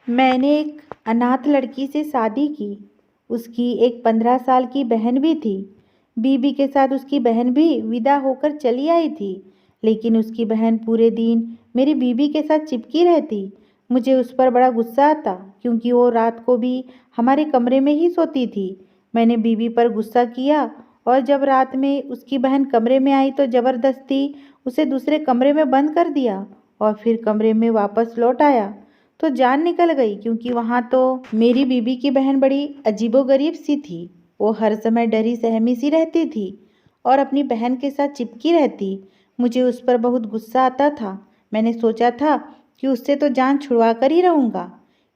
मैंने एक अनाथ लड़की से शादी की। उसकी एक 15 साल की बहन भी थी। बीबी के साथ उसकी बहन भी विदा होकर चली आई थी, लेकिन उसकी बहन पूरे दिन मेरी बीबी के साथ चिपकी रहती। मुझे उस पर बड़ा गुस्सा आता, क्योंकि वो रात को भी हमारे कमरे में ही सोती थी। मैंने बीबी पर गुस्सा किया, और जब रात में उसकी बहन कमरे में आई तो ज़बरदस्ती उसे दूसरे कमरे में बंद कर दिया, और फिर कमरे में वापस लौट आया तो जान निकल गई, क्योंकि वहाँ तो मेरी बीबी की बहन बड़ी अजीबोगरीब सी थी। वो हर समय डरी सहमी सी रहती थी और अपनी बहन के साथ चिपकी रहती। मुझे उस पर बहुत गुस्सा आता था। मैंने सोचा था कि उससे तो जान छुड़वा कर ही रहूँगा।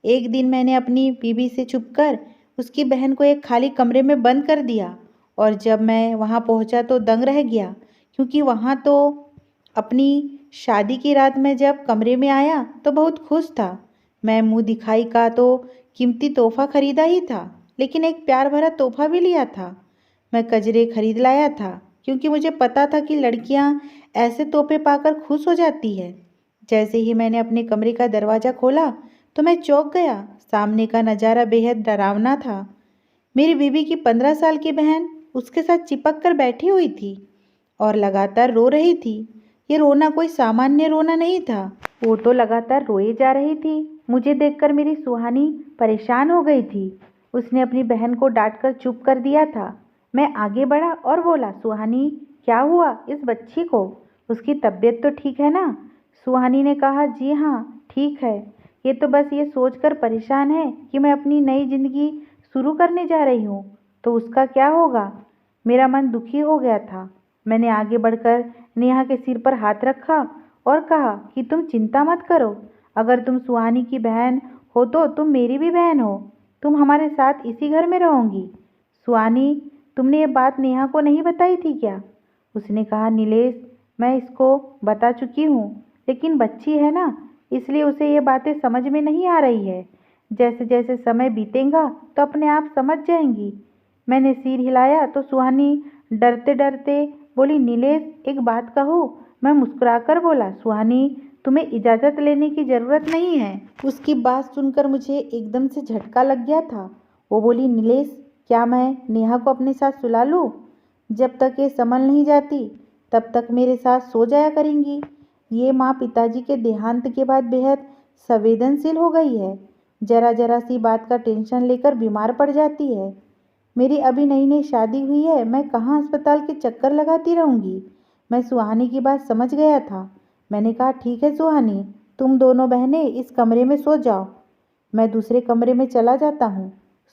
एक दिन मैंने अपनी बीबी से छुपकर उसकी बहन को एक खाली कमरे में बंद कर दिया, और जब मैं वहाँ पहुँचा तो दंग रह गया, क्योंकि वहाँ तो अपनी शादी की रात में जब कमरे में आया तो बहुत खुश था। मैं मुंह दिखाई का तो कीमती तोहफा खरीदा ही था, लेकिन एक प्यार भरा तोहफा भी लिया था। मैं कजरे खरीद लाया था, क्योंकि मुझे पता था कि लड़कियां ऐसे तोहफे पाकर खुश हो जाती है। जैसे ही मैंने अपने कमरे का दरवाज़ा खोला तो मैं चौंक गया। सामने का नज़ारा बेहद डरावना था। मेरी बीबी की 15 साल की बहन उसके साथ चिपक कर बैठी हुई थी और लगातार रो रही थी। ये रोना कोई सामान्य रोना नहीं था। वो तो लगातार रोए जा रही थी। मुझे देखकर मेरी सुहानी परेशान हो गई थी। उसने अपनी बहन को डांटकर चुप कर दिया था। मैं आगे बढ़ा और बोला, सुहानी, क्या हुआ इस बच्ची को? उसकी तबीयत तो ठीक है ना? सुहानी ने कहा, जी हाँ, ठीक है। ये तो बस ये सोचकर परेशान है कि मैं अपनी नई जिंदगी शुरू करने जा रही हूँ, तो उसका क्या होगा। मेरा मन दुखी हो गया था। मैंने आगे बढ़कर नेहा के सिर पर हाथ रखा और कहा कि तुम चिंता मत करो। अगर तुम सुहानी की बहन हो तो तुम मेरी भी बहन हो। तुम हमारे साथ इसी घर में रहोगी। सुहानी, तुमने ये बात नेहा को नहीं बताई थी क्या? उसने कहा, नीलेश, मैं इसको बता चुकी हूँ, लेकिन बच्ची है ना, इसलिए उसे ये बातें समझ में नहीं आ रही है। जैसे जैसे समय बीतेगा तो अपने आप समझ जाएंगी। मैंने सिर हिलाया तो सुहानी डरते डरते बोली, नीलेश, एक बात कहूँ? मैं मुस्कुराकर बोला, सुहानी, तुम्हें इजाज़त लेने की ज़रूरत नहीं है। उसकी बात सुनकर मुझे एकदम से झटका लग गया था। वो बोली, नीलेश, क्या मैं नेहा को अपने साथ सुला लूँ? जब तक ये संभल नहीं जाती तब तक मेरे साथ सो जाया करेंगी। ये माँ पिताजी के देहांत के बाद बेहद संवेदनशील हो गई है। जरा जरा सी बात का टेंशन लेकर बीमार पड़ जाती है। मेरी अभी नई नई शादी हुई है, मैं कहाँ अस्पताल के चक्कर लगाती रहूँगी। मैं सुहानी की बात समझ गया था। मैंने कहा, ठीक है सुहानी, तुम दोनों बहनें इस कमरे में सो जाओ, मैं दूसरे कमरे में चला जाता हूँ।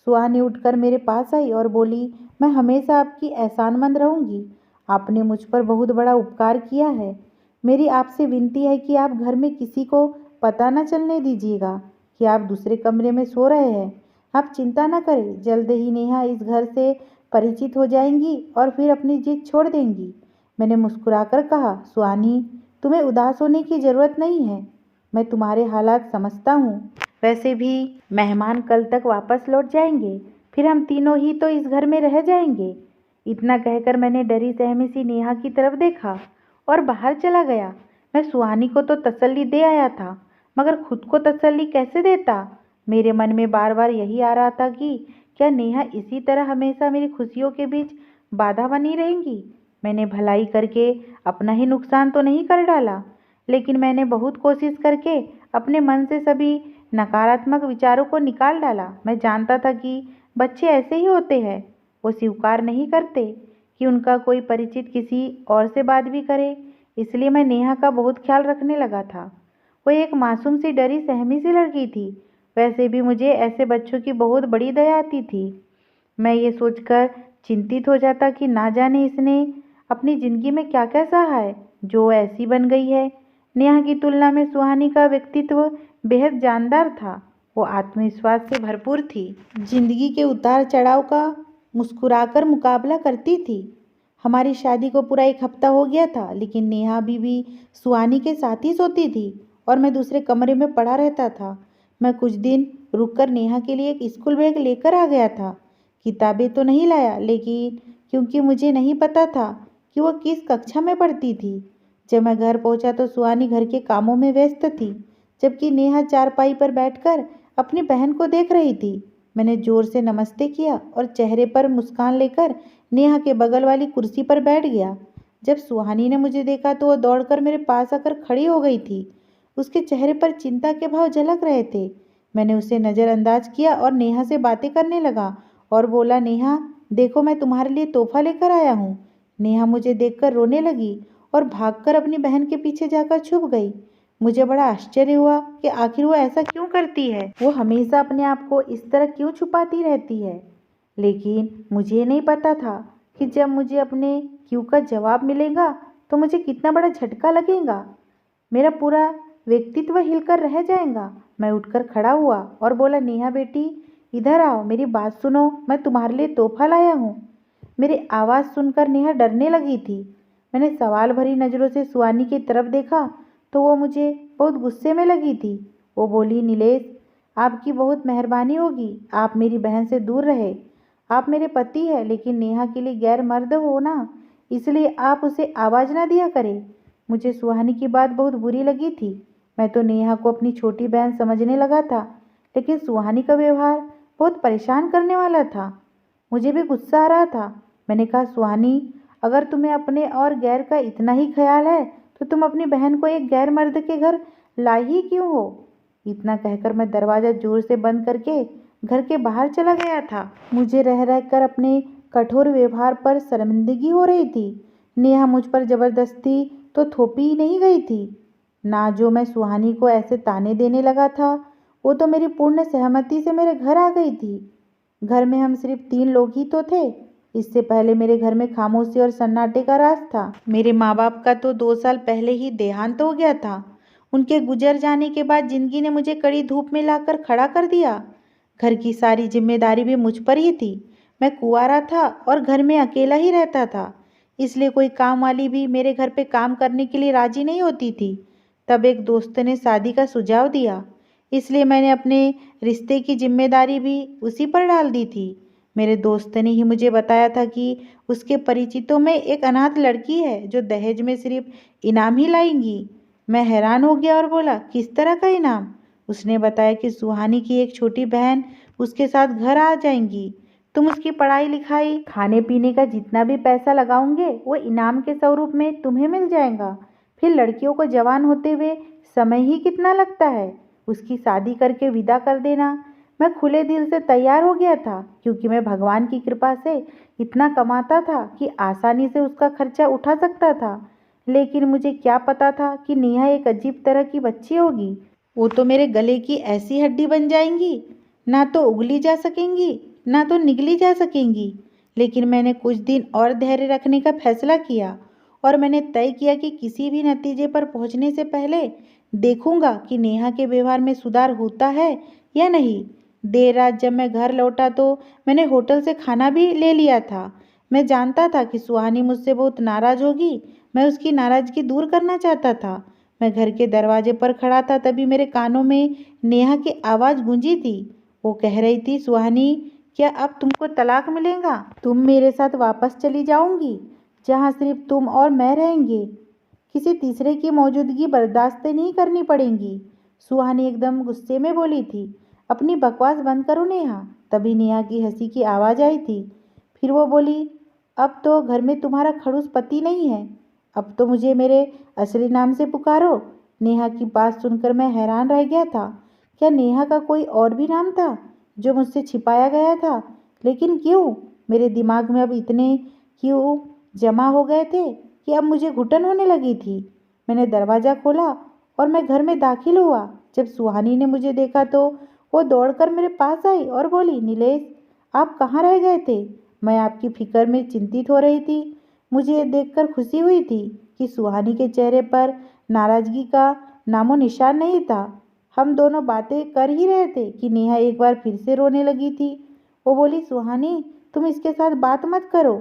सुहानी उठकर मेरे पास आई और बोली, मैं हमेशा आपकी एहसानमंद रहूँगी। आपने मुझ पर बहुत बड़ा उपकार किया है। मेरी आपसे विनती है कि आप घर में किसी को पता न चलने दीजिएगा कि आप दूसरे कमरे में सो रहे हैं। आप चिंता न करें, जल्द ही नेहा इस घर से परिचित हो जाएंगी और फिर अपनी जिद छोड़ देंगी। मैंने मुस्कुराकर कहा, सुहानी, तुम्हें उदास होने की ज़रूरत नहीं है। मैं तुम्हारे हालात समझता हूँ। वैसे भी मेहमान कल तक वापस लौट जाएंगे, फिर हम तीनों ही तो इस घर में रह जाएंगे। इतना कहकर मैंने डरी सहमी सी नेहा की तरफ देखा और बाहर चला गया। मैं सुहानी को तो तसल्ली दे आया था, मगर खुद को तसल्ली कैसे देता? मेरे मन में बार बार यही आ रहा था कि क्या नेहा इसी तरह हमेशा मेरी खुशियों के बीच बाधा बनी रहेंगी। मैंने भलाई करके अपना ही नुकसान तो नहीं कर डाला, लेकिन मैंने बहुत कोशिश करके अपने मन से सभी नकारात्मक विचारों को निकाल डाला। मैं जानता था कि बच्चे ऐसे ही होते हैं। वो स्वीकार नहीं करते कि उनका कोई परिचित किसी और से बात भी करे। इसलिए मैं नेहा का बहुत ख्याल रखने लगा था। वो एक मासूम सी डरी सहमी सी लड़की थी। वैसे भी मुझे ऐसे बच्चों की बहुत बड़ी दया आती थी। मैं ये सोचकर चिंतित हो जाता कि ना जाने इसने अपनी ज़िंदगी में क्या क्या सहा है जो ऐसी बन गई है। नेहा की तुलना में सुहानी का व्यक्तित्व बेहद जानदार था। वो आत्मविश्वास से भरपूर थी, जिंदगी के उतार चढ़ाव का मुस्कुराकर मुकाबला करती थी। हमारी शादी को पूरा एक हफ्ता हो गया था, लेकिन नेहा बीवी सुहानी के साथ ही सोती थी और मैं दूसरे कमरे में पड़ा रहता था। मैं कुछ दिन रुककर नेहा के लिए एक स्कूल बैग लेकर आ गया था। किताबें तो नहीं लाया, लेकिन क्योंकि मुझे नहीं पता था कि वो किस कक्षा में पढ़ती थी। जब मैं घर पहुंचा तो सुहानी घर के कामों में व्यस्त थी, जबकि नेहा चारपाई पर बैठकर अपनी बहन को देख रही थी। मैंने जोर से नमस्ते किया और चेहरे पर मुस्कान लेकर नेहा के बगल वाली कुर्सी पर बैठ गया। जब सुहानी ने मुझे देखा तो वो दौड़कर मेरे पास आकर खड़ी हो गई थी। उसके चेहरे पर चिंता के भाव झलक रहे थे। मैंने उसे नज़रअंदाज किया और नेहा से बातें करने लगा और बोला, नेहा देखो मैं तुम्हारे लिए तोहफा लेकर आया हूँ। नेहा मुझे देखकर रोने लगी और भागकर अपनी बहन के पीछे जाकर छुप गई। मुझे बड़ा आश्चर्य हुआ कि आखिर वो ऐसा क्यों करती है। वो हमेशा अपने आप को इस तरह क्यों छुपाती रहती है। लेकिन मुझे नहीं पता था कि जब मुझे अपने क्यों का जवाब मिलेगा तो मुझे कितना बड़ा झटका लगेगा। मेरा पूरा व्यक्तित्व हिलकर रह जाएगा। मैं उठकर खड़ा हुआ और बोला, नेहा बेटी इधर आओ, मेरी बात सुनो, मैं तुम्हारे लिए तोहफा लाया हूँ। मेरी आवाज़ सुनकर नेहा डरने लगी थी। मैंने सवाल भरी नज़रों से सुहानी की तरफ देखा तो वो मुझे बहुत गुस्से में लगी थी। वो बोली, नीलेश आपकी बहुत मेहरबानी होगी, आप मेरी बहन से दूर रहे। आप मेरे पति है लेकिन नेहा के लिए गैर मर्द हो ना, इसलिए आप उसे आवाज़ ना दिया करें। मुझे सुहानी की बात बहुत बुरी लगी थी। मैं तो नेहा को अपनी छोटी बहन समझने लगा था, लेकिन सुहानी का व्यवहार बहुत परेशान करने वाला था। मुझे भी गुस्सा आ रहा था। मैंने कहा, सुहानी अगर तुम्हें अपने और गैर का इतना ही ख्याल है तो तुम अपनी बहन को एक गैर मर्द के घर लाई ही क्यों हो। इतना कहकर मैं दरवाज़ा जोर से बंद करके घर के बाहर चला गया था। मुझे रह रह कर अपने कठोर व्यवहार पर शर्मिंदगी हो रही थी। नेहा मुझ पर ज़बरदस्ती तो थोपी ही नहीं गई थी ना। जो मैं सुहानी को ऐसे ताने देने लगा था वो तो मेरी पूर्ण सहमति से मेरे घर आ गई थी। घर में हम सिर्फ 3 लोग ही तो थे। इससे पहले मेरे घर में खामोशी और सन्नाटे का राज था। मेरे माँ बाप का तो 2 साल पहले ही देहांत हो गया था। उनके गुजर जाने के बाद जिंदगी ने मुझे कड़ी धूप में लाकर खड़ा कर दिया। घर की सारी जिम्मेदारी भी मुझ पर ही थी। मैं कुंवारा था और घर में अकेला ही रहता था, इसलिए कोई काम वाली भी मेरे घर पे काम करने के लिए राजी नहीं होती थी। तब एक दोस्त ने शादी का सुझाव दिया, इसलिए मैंने अपने रिश्ते की जिम्मेदारी भी उसी पर डाल दी थी। मेरे दोस्त ने ही मुझे बताया था कि उसके परिचितों में एक अनाथ लड़की है जो दहेज में सिर्फ इनाम ही लाएंगी। मैं हैरान हो गया और बोला, किस तरह का इनाम। उसने बताया कि सुहानी की एक छोटी बहन उसके साथ घर आ जाएंगी। तुम उसकी पढ़ाई लिखाई खाने पीने का जितना भी पैसा लगाओगे वो इनाम के स्वरूप में तुम्हें मिल जाएगा। फिर लड़कियों को जवान होते हुए समय ही कितना लगता है, उसकी शादी करके विदा कर देना। मैं खुले दिल से तैयार हो गया था क्योंकि मैं भगवान की कृपा से इतना कमाता था कि आसानी से उसका खर्चा उठा सकता था। लेकिन मुझे क्या पता था कि नेहा एक अजीब तरह की बच्ची होगी। वो तो मेरे गले की ऐसी हड्डी बन जाएंगी, ना तो उगली जा सकेंगी ना तो निगली जा सकेंगी। लेकिन मैंने कुछ दिन और धैर्य रखने का फैसला किया और मैंने तय किया कि किसी भी नतीजे पर पहुंचने से पहले देखूंगा कि नेहा के व्यवहार में सुधार होता है या नहीं। देर रात जब मैं घर लौटा तो मैंने होटल से खाना भी ले लिया था। मैं जानता था कि सुहानी मुझसे बहुत नाराज़ होगी। मैं उसकी नाराज़गी दूर करना चाहता था। मैं घर के दरवाजे पर खड़ा था, तभी मेरे कानों में नेहा की आवाज़ गूंजी थी। वो कह रही थी, सुहानी क्या अब तुमको तलाक मिलेगा? तुम मेरे साथ वापस चली जाऊंगी जहाँ सिर्फ तुम और मैं रहेंगे। किसी तीसरे की मौजूदगी बर्दाश्त नहीं करनी पड़ेगी। सुहानी एकदम गुस्से में बोली थी, अपनी बकवास बंद करो नेहा। तभी नेहा की हंसी की आवाज़ आई थी। फिर वो बोली, अब तो घर में तुम्हारा खड़ूस पति नहीं है, अब तो मुझे मेरे असली नाम से पुकारो। नेहा की बात सुनकर मैं हैरान रह गया था। क्या नेहा का कोई और भी नाम था जो मुझसे छिपाया गया था? लेकिन क्यों? मेरे दिमाग में अब इतने क्यों जमा हो गए थे कि अब मुझे घुटन होने लगी थी। मैंने दरवाज़ा खोला और मैं घर में दाखिल हुआ। जब सुहानी ने मुझे देखा तो वो दौड़कर मेरे पास आई और बोली, नीलेश आप कहाँ रह गए थे? मैं आपकी फिक्र में चिंतित हो रही थी। मुझे ये देखकर खुशी हुई थी कि सुहानी के चेहरे पर नाराज़गी का नामो निशान नहीं था। हम दोनों बातें कर ही रहे थे कि नेहा एक बार फिर से रोने लगी थी। वो बोली, सुहानी तुम इसके साथ बात मत करो,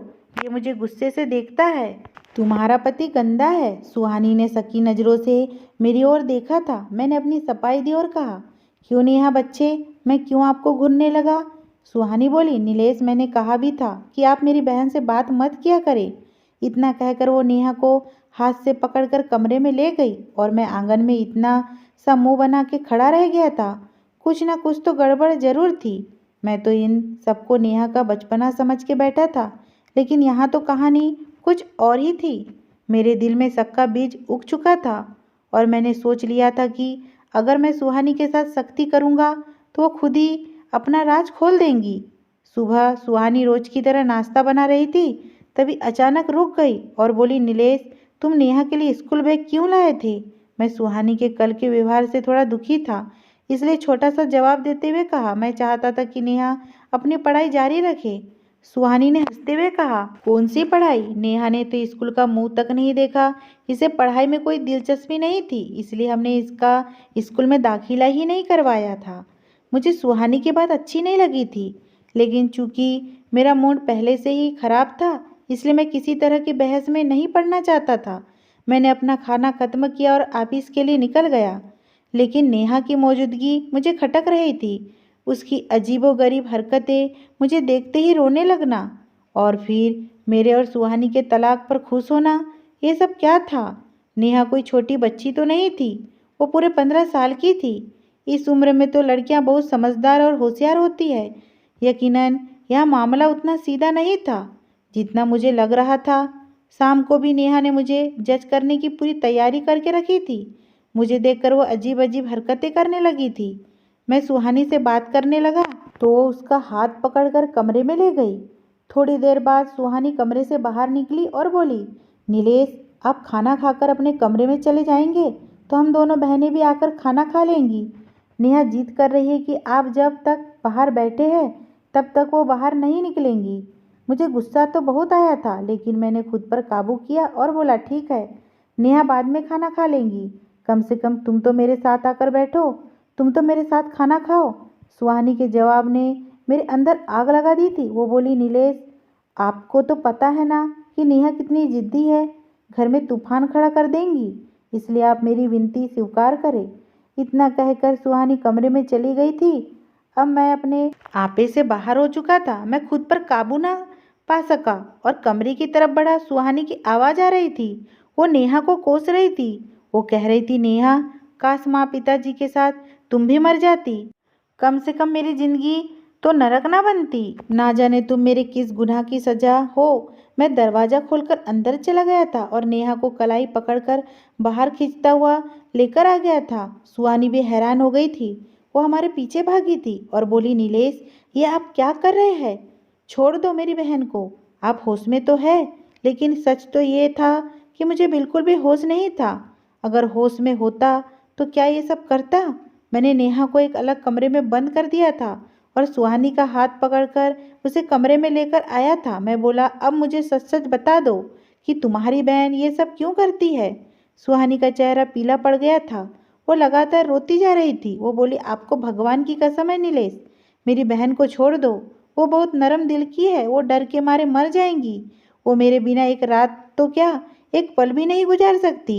ये मुझे गुस्से से देखता है। तुम्हारा पति गंदा है। सुहानी ने शकी नज़रों से मेरी ओर देखा था। मैंने अपनी सफाई दी और कहा, क्यों नेहा बच्चे, मैं क्यों आपको घूरने लगा? सुहानी बोली, नीलेश मैंने कहा भी था कि आप मेरी बहन से बात मत किया करें। इतना कहकर वो नेहा को हाथ से पकड़कर कमरे में ले गई और मैं आंगन में इतना सा मुंह बना के खड़ा रह गया था। कुछ ना कुछ तो गड़बड़ जरूर थी। मैं तो इन सबको नेहा का बचपना समझ के बैठा था, लेकिन यहाँ तो कहानी कुछ और ही थी। मेरे दिल में शक का बीज उग चुका था और मैंने सोच लिया था कि अगर मैं सुहानी के साथ सख्ती करूँगा तो वो खुद ही अपना राज खोल देंगी। सुबह सुहानी रोज की तरह नाश्ता बना रही थी, तभी अचानक रुक गई और बोली, नीलेश, तुम नेहा के लिए स्कूल बैग क्यों लाए थे? मैं सुहानी के कल के व्यवहार से थोड़ा दुखी था, इसलिए छोटा सा जवाब देते हुए कहा, मैं चाहता था कि नेहा अपनी पढ़ाई जारी रखे। सुहानी ने हंसते हुए कहा, कौन सी पढ़ाई? नेहा ने तो स्कूल का मुंह तक नहीं देखा। इसे पढ़ाई में कोई दिलचस्पी नहीं थी, इसलिए हमने इसका स्कूल में दाखिला ही नहीं करवाया था। मुझे सुहानी की बात अच्छी नहीं लगी थी, लेकिन चूंकि मेरा मूड पहले से ही खराब था, इसलिए मैं किसी तरह की बहस में नहीं पड़ना चाहता था। मैंने अपना खाना खत्म किया और ऑफिस के लिए निकल गया, लेकिन नेहा की मौजूदगी मुझे खटक रही थी। उसकी अजीबोगरीब हरकतें, मुझे देखते ही रोने लगना और फिर मेरे और सुहानी के तलाक पर खुश होना, ये सब क्या था? नेहा कोई छोटी बच्ची तो नहीं थी, वो पूरे 15 साल की थी। इस उम्र में तो लड़कियां बहुत समझदार और होशियार होती है। यकीनन यह मामला उतना सीधा नहीं था जितना मुझे लग रहा था। शाम को भी नेहा ने मुझे जज करने की पूरी तैयारी करके रखी थी। मुझे देखकर वो अजीब अजीब हरकतें करने लगी थी। मैं सुहानी से बात करने लगा तो वो उसका हाथ पकड़कर कमरे में ले गई। थोड़ी देर बाद सुहानी कमरे से बाहर निकली और बोली, नीलेश, आप खाना खाकर अपने कमरे में चले जाएंगे तो हम दोनों बहनें भी आकर खाना खा लेंगी। नेहा जिद कर रही है कि आप जब तक बाहर बैठे हैं तब तक वो बाहर नहीं निकलेंगी। मुझे गुस्सा तो बहुत आया था, लेकिन मैंने खुद पर काबू किया और बोला, ठीक है, नेहा बाद में खाना खा लेंगी। कम से कम तुम तो मेरे साथ आकर बैठो, तुम तो मेरे साथ खाना खाओ। सुहानी के जवाब ने मेरे अंदर आग लगा दी थी। वो बोली, नीलेश, आपको तो पता है ना कि नेहा कितनी जिद्दी है, घर में तूफान खड़ा कर देंगी, इसलिए आप मेरी विनती स्वीकार करें। इतना कहकर सुहानी कमरे में चली गई थी। अब मैं अपने आपे से बाहर हो चुका था। मैं खुद पर काबू ना पा सका और कमरे की तरफ बढ़ा। सुहानी की आवाज़ आ रही थी, वो नेहा को कोस रही थी। वो कह रही थी, नेहा, काश माँ पिताजी के साथ तुम भी मर जाती, कम से कम मेरी जिंदगी तो नरक ना बनती। ना जाने तुम मेरे किस गुनाह की सजा हो। मैं दरवाज़ा खोलकर अंदर चला गया था और नेहा को कलाई पकड़कर बाहर खींचता हुआ लेकर आ गया था। सुहानी भी हैरान हो गई थी। वो हमारे पीछे भागी थी और बोली, नीलेश, ये आप क्या कर रहे हैं? छोड़ दो मेरी बहन को, आप होश में तो है। लेकिन सच तो ये था कि मुझे बिल्कुल भी होश नहीं था। अगर होश में होता तो क्या ये सब करता? मैंने नेहा को एक अलग कमरे में बंद कर दिया था और सुहानी का हाथ पकड़कर उसे कमरे में लेकर आया था। मैं बोला, अब मुझे सच सच बता दो कि तुम्हारी बहन ये सब क्यों करती है? सुहानी का चेहरा पीला पड़ गया था। वो लगातार रोती जा रही थी। वो बोली, आपको भगवान की कसम है नीलेश, मेरी बहन को छोड़ दो। वो बहुत नरम दिल की है, वो डर के मारे मर जाएंगी। वो मेरे बिना एक रात तो क्या, एक पल भी नहीं गुजार सकती।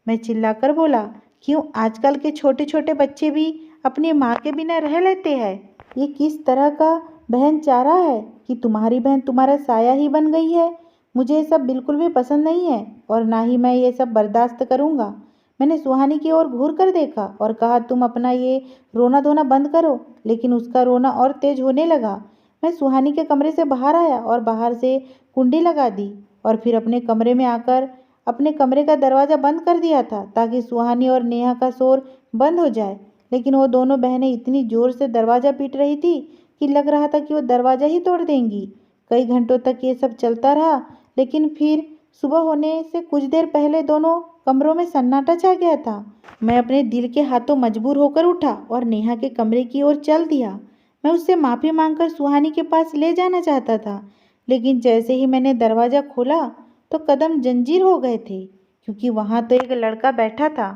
मैं चिल्लाकर बोला, क्यों आजकल के छोटे छोटे बच्चे भी अपनी माँ के बिना रह लेते हैं? ये किस तरह का बहन चारा है कि तुम्हारी बहन तुम्हारा साया ही बन गई है? मुझे ये सब बिल्कुल भी पसंद नहीं है और ना ही मैं ये सब बर्दाश्त करूँगा। मैंने सुहानी की ओर घूर कर देखा और कहा, तुम अपना ये रोना धोना बंद करो। लेकिन उसका रोना और तेज होने लगा। मैं सुहानी के कमरे से बाहर आया और बाहर से कुंडी लगा दी और फिर अपने कमरे में आकर अपने कमरे का दरवाज़ा बंद कर दिया था ताकि सुहानी और नेहा का शोर बंद हो जाए। लेकिन वो दोनों बहनें इतनी ज़ोर से दरवाज़ा पीट रही थी कि लग रहा था कि वो दरवाज़ा ही तोड़ देंगी। कई घंटों तक ये सब चलता रहा, लेकिन फिर सुबह होने से कुछ देर पहले दोनों कमरों में सन्नाटा छा गया था। मैं अपने दिल के हाथों मजबूर होकर उठा और नेहा के कमरे की ओर चल दिया। मैं उससे माफ़ी मांगकर सुहानी के पास ले जाना चाहता था, लेकिन जैसे ही मैंने दरवाज़ा खोला तो कदम जंजीर हो गए थे, क्योंकि वहाँ तो एक लड़का बैठा था।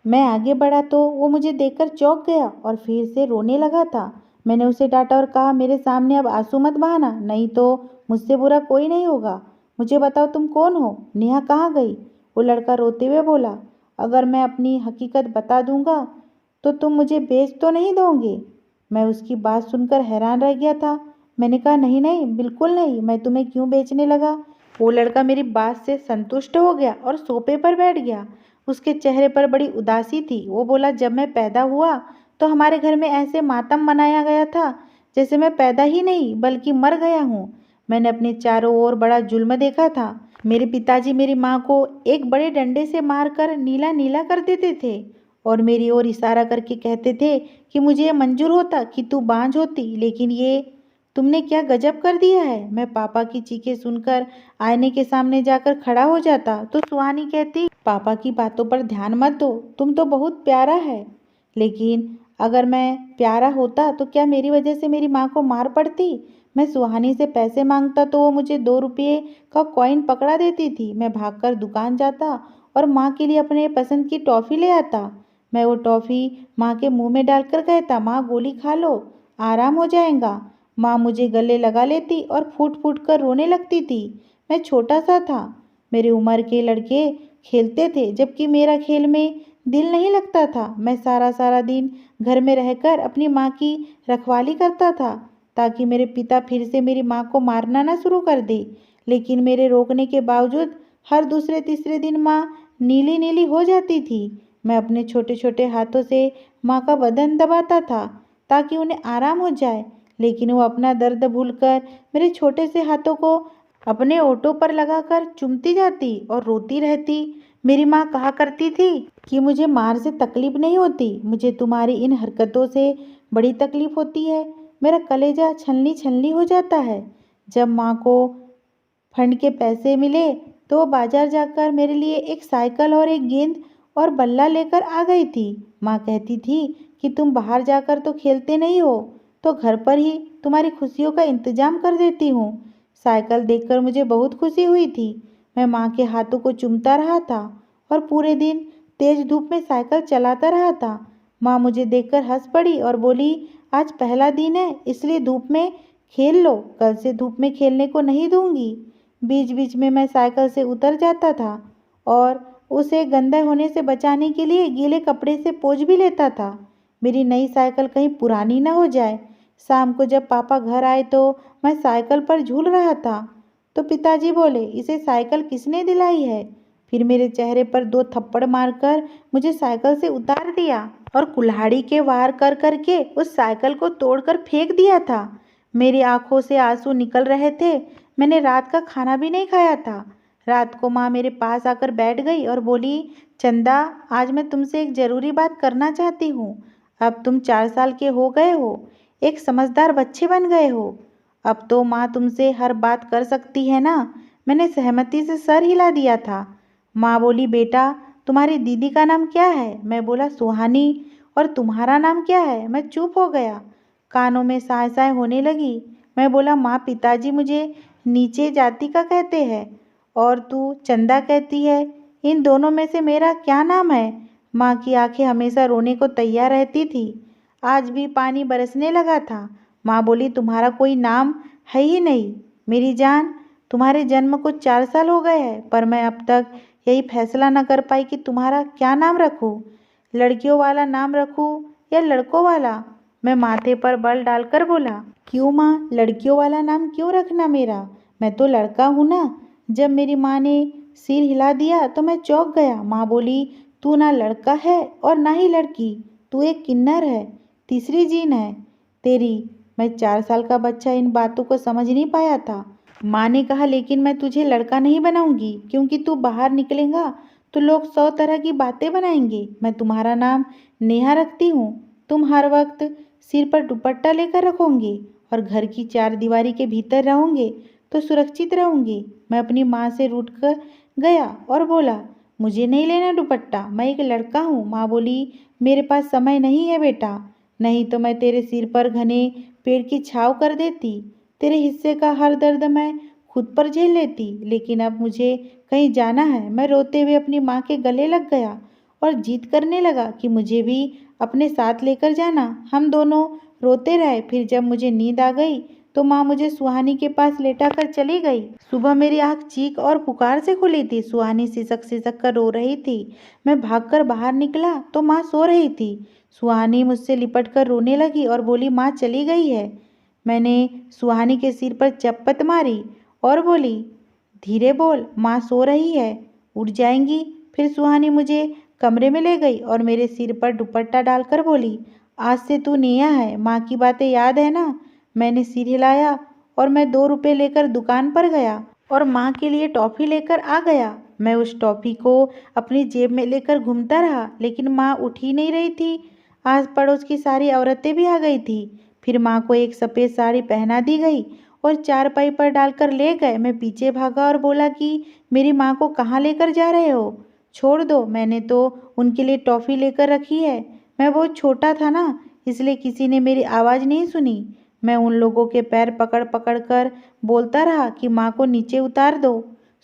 मैं आगे बढ़ा तो वो मुझे देखकर चौंक गया और फिर से रोने लगा था। मैंने उसे डांटा और कहा, मेरे सामने अब आंसू मत बहाना, नहीं तो मुझसे बुरा कोई नहीं होगा। मुझे बताओ, तुम कौन हो? नेहा कहाँ गई? वो लड़का रोते हुए बोला, अगर मैं अपनी हकीकत बता दूंगा तो तुम मुझे बेच तो नहीं दोगे? मैं उसकी बात सुनकर हैरान रह गया था। मैंने कहा, नहीं नहीं, बिल्कुल नहीं, मैं तुम्हें क्यों बेचने लगा? वो लड़का मेरी बात से संतुष्ट हो गया और सोफे पर बैठ गया। उसके चेहरे पर बड़ी उदासी थी। वो बोला, जब मैं पैदा हुआ तो हमारे घर में ऐसे मातम मनाया गया था जैसे मैं पैदा ही नहीं बल्कि मर गया हूँ। मैंने अपने चारों ओर बड़ा जुल्म देखा था। मेरे पिताजी मेरी माँ को एक बड़े डंडे से मारकर नीला नीला कर देते थे और मेरी ओर इशारा करके कहते थे कि मुझे ये मंजूर होता कि तू बांझ होती, लेकिन ये तुमने क्या गजब कर दिया है। मैं पापा की चीखें सुनकर आईने के सामने जाकर खड़ा हो जाता तो सुहानी कहती, पापा की बातों पर ध्यान मत दो, तुम तो बहुत प्यारा है। लेकिन अगर मैं प्यारा होता तो क्या मेरी वजह से मेरी माँ को मार पड़ती। मैं सुहानी से पैसे मांगता तो वो मुझे 2 रुपये का कॉइन पकड़ा देती थी। मैं भागकर दुकान जाता और माँ के लिए अपने पसंद की टॉफ़ी ले आता। मैं वो टॉफ़ी माँ के मुंह में डालकर कहता, माँ गोली खा लो, आराम हो जाएगा। माँ मुझे गले लगा लेती और फूट फूट कर रोने लगती थी। मैं छोटा सा था, मेरी उम्र के लड़के खेलते थे जबकि मेरा खेल में दिल नहीं लगता था। मैं सारा सारा दिन घर में रहकर अपनी माँ की रखवाली करता था ताकि मेरे पिता फिर से मेरी माँ को मारना ना शुरू कर दे। लेकिन मेरे रोकने के बावजूद हर दूसरे तीसरे दिन माँ नीली नीली हो जाती थी। मैं अपने छोटे छोटे हाथों से माँ का बदन दबाता था ताकि उन्हें आराम हो जाए, लेकिन वो अपना दर्द भूलकर मेरे छोटे से हाथों को अपने ओठों पर लगाकर चूमती जाती और रोती रहती। मेरी माँ कहा करती थी कि मुझे मार से तकलीफ नहीं होती, मुझे तुम्हारी इन हरकतों से बड़ी तकलीफ होती है। मेरा कलेजा छलनी छलनी हो जाता है। जब माँ को फंड के पैसे मिले तो वो बाजार जाकर मेरे लिए एक साइकिल और एक गेंद और बल्ला लेकर आ गई थी। माँ कहती थी कि तुम बाहर जाकर तो खेलते नहीं हो, तो घर पर ही तुम्हारी खुशियों का इंतजाम कर देती हूँ। साइकिल देखकर मुझे बहुत खुशी हुई थी। मैं माँ के हाथों को चूमता रहा था और पूरे दिन तेज धूप में साइकिल चलाता रहा था। माँ मुझे देखकर हंस पड़ी और बोली, आज पहला दिन है इसलिए धूप में खेल लो, कल से धूप में खेलने को नहीं दूंगी। बीच बीच में मैं साइकिल से उतर जाता था और उसे गंदा होने से बचाने के लिए गीले कपड़े से पोंछ भी लेता था। मेरी नई साइकिल कहीं पुरानी ना हो जाए। शाम को जब पापा घर आए तो मैं साइकिल पर झूल रहा था तो पिताजी बोले, इसे साइकिल किसने दिलाई है। फिर मेरे चेहरे पर 2 थप्पड़ मारकर मुझे साइकिल से उतार दिया और कुल्हाड़ी के वार कर करके उस साइकिल को तोड़कर फेंक दिया था। मेरी आंखों से आंसू निकल रहे थे। मैंने रात का खाना भी नहीं खाया था। रात को माँ मेरे पास आकर बैठ गई और बोली, चंदा, आज मैं तुमसे एक ज़रूरी बात करना चाहती हूँ। अब तुम 4 साल के हो गए हो, एक समझदार बच्चे बन गए हो। अब तो माँ तुमसे हर बात कर सकती है ना। मैंने सहमति से सर हिला दिया था। माँ बोली, बेटा तुम्हारी दीदी का नाम क्या है। मैं बोला, सुहानी। और तुम्हारा नाम क्या है। मैं चुप हो गया। कानों में साय साय होने लगी। मैं बोला, माँ पिताजी मुझे नीचे जाति का कहते हैं और तू चंदा कहती है, इन दोनों में से मेरा क्या नाम है। माँ की आंखें हमेशा रोने को तैयार रहती थी। आज भी पानी बरसने लगा था। माँ बोली, तुम्हारा कोई नाम है ही नहीं। मेरी जान, तुम्हारे जन्म को 4 साल हो गए हैं, पर मैं अब तक यही फैसला न कर पाई कि तुम्हारा क्या नाम रखूं। लड़कियों वाला नाम रखूं या लड़कों वाला। मैं माथे पर बल डालकर बोला, क्यों माँ, लड़कियों वाला नाम क्यों रखना मेरा, मैं तो लड़का हूँ ना। जब मेरी माँ ने सिर हिला दिया तो मैं चौंक गया। माँ बोली, तू ना लड़का है और ना ही लड़की, तू एक किन्नर है, तीसरी जीन है तेरी। मैं 4 साल का बच्चा इन बातों को समझ नहीं पाया था। माँ ने कहा, लेकिन मैं तुझे लड़का नहीं बनाऊंगी, क्योंकि तू बाहर निकलेगा तो लोग 100 तरह की बातें बनाएंगे। मैं तुम्हारा नाम नेहा रखती हूँ। तुम हर वक्त सिर पर दुपट्टा लेकर रखोगे और घर की 4 दीवारी के भीतर रहोगे तो सुरक्षित रहूंगी। मैं अपनी माँ से रूठ कर गया और बोला, मुझे नहीं लेना दुपट्टा, मैं एक लड़का हूँ। माँ बोली, मेरे पास समय नहीं है बेटा, नहीं तो मैं तेरे सिर पर घने पेड़ की छाँव कर देती। तेरे हिस्से का हर दर्द मैं खुद पर झेल लेती, लेकिन अब मुझे कहीं जाना है। मैं रोते हुए अपनी माँ के गले लग गया और जिद करने लगा कि मुझे भी अपने साथ लेकर जाना। हम दोनों रोते रहे। फिर जब मुझे नींद आ गई तो माँ मुझे सुहानी के पास लेटा कर चली गई। सुबह मेरी आँख चीख और पुकार से खुली थी। सुहानी सिसक सिसक कर रो रही थी। मैं भागकर बाहर निकला तो माँ सो रही थी। सुहानी मुझसे लिपट कर रोने लगी और बोली, माँ चली गई है। मैंने सुहानी के सिर पर चप्पत मारी और बोली, धीरे बोल, माँ सो रही है, उठ जाएंगी। फिर सुहानी मुझे कमरे में ले गई और मेरे सिर पर दुपट्टा डालकर बोली, आज से तू नेहा है, माँ की बातें याद है ना। मैंने सिर हिलाया और मैं 2 रुपए लेकर दुकान पर गया और माँ के लिए टॉफ़ी लेकर आ गया। मैं उस टॉफ़ी को अपनी जेब में लेकर घूमता रहा, लेकिन माँ उठ ही नहीं रही थी। आस पड़ोस की सारी औरतें भी आ गई थी। फिर माँ को एक सफ़ेद साड़ी पहना दी गई और चारपाई पर डालकर ले गए। मैं पीछे भागा और बोला कि मेरी माँ को कहाँ लेकर जा रहे हो? छोड़ दो, मैंने तो उनके लिए टॉफ़ी लेकर रखी है। मैं बहुत छोटा था ना, इसलिए किसी ने मेरी आवाज़ नहीं सुनी। मैं उन लोगों के पैर पकड़ पकड़ कर बोलता रहा कि माँ को नीचे उतार दो।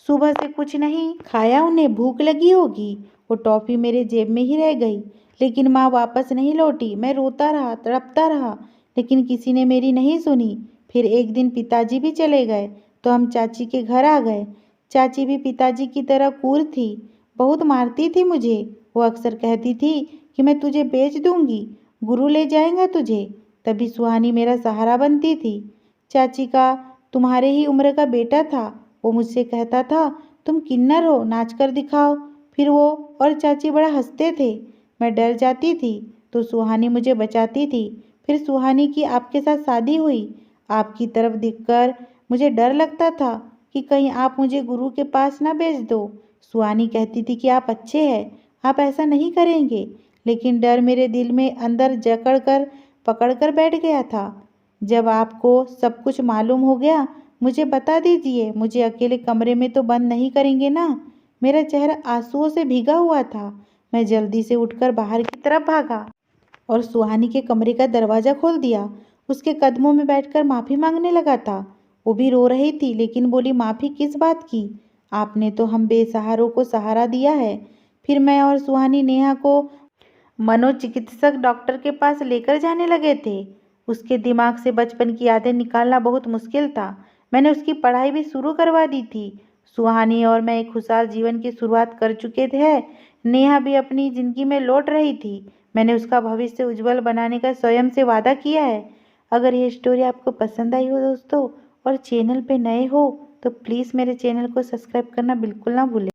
सुबह से कुछ नहीं खाया, उन्हें भूख लगी होगी। वो टॉफ़ी मेरे जेब में ही रह गई, लेकिन माँ वापस नहीं लौटी। मैं रोता रहा, तड़पता रहा, लेकिन किसी ने मेरी नहीं सुनी। फिर एक दिन पिताजी भी चले गए, तो हम चाची के घर आ गए। चाची भी पिताजी की तरह क्रूर थी, बहुत मारती थी मुझे। वो अक्सर कहती थी कि मैं तुझे बेच दूंगी, गुरु ले जाएगा तुझे। तभी सुहानी मेरा सहारा बनती थी। चाची का तुम्हारे ही उम्र का बेटा था। वो मुझसे कहता था, तुम किन्नर हो, नाच कर दिखाओ। फिर वो और चाची बड़ा हंसते थे। मैं डर जाती थी तो सुहानी मुझे बचाती थी। फिर सुहानी की आपके साथ शादी हुई। आपकी तरफ देखकर मुझे डर लगता था कि कहीं आप मुझे गुरु के पास ना भेज दो। सुहानी कहती थी कि आप अच्छे हैं, आप ऐसा नहीं करेंगे, लेकिन डर मेरे दिल में अंदर जकड़ कर पकड़ कर बैठ गया था। जब आपको सब कुछ मालूम हो गया, मुझे बता दीजिए, मुझे अकेले कमरे में तो बंद नहीं करेंगे ना? मेरा चेहरा आंसुओं से भीगा हुआ था। मैं जल्दी से उठकर बाहर की तरफ भागा और सुहानी के कमरे का दरवाज़ा खोल दिया। उसके कदमों में बैठकर माफ़ी मांगने लगा था। वो भी रो रही थी, लेकिन बोली, माफ़ी किस बात की? आपने तो हम बेसहारों को सहारा दिया है। फिर मैं और सुहानी नेहा को मनोचिकित्सक डॉक्टर के पास लेकर जाने लगे थे। उसके दिमाग से बचपन की यादें निकालना बहुत मुश्किल था। मैंने उसकी पढ़ाई भी शुरू करवा दी थी। सुहानी और मैं एक खुशहाल जीवन की शुरुआत कर चुके थे। नेहा भी अपनी ज़िंदगी में लौट रही थी। मैंने उसका भविष्य उज्जवल बनाने का स्वयं से वादा किया है। अगर ये स्टोरी आपको पसंद आई हो दोस्तों, और चैनल पे नए हो, तो प्लीज़ मेरे चैनल को सब्सक्राइब करना बिल्कुल ना भूलें।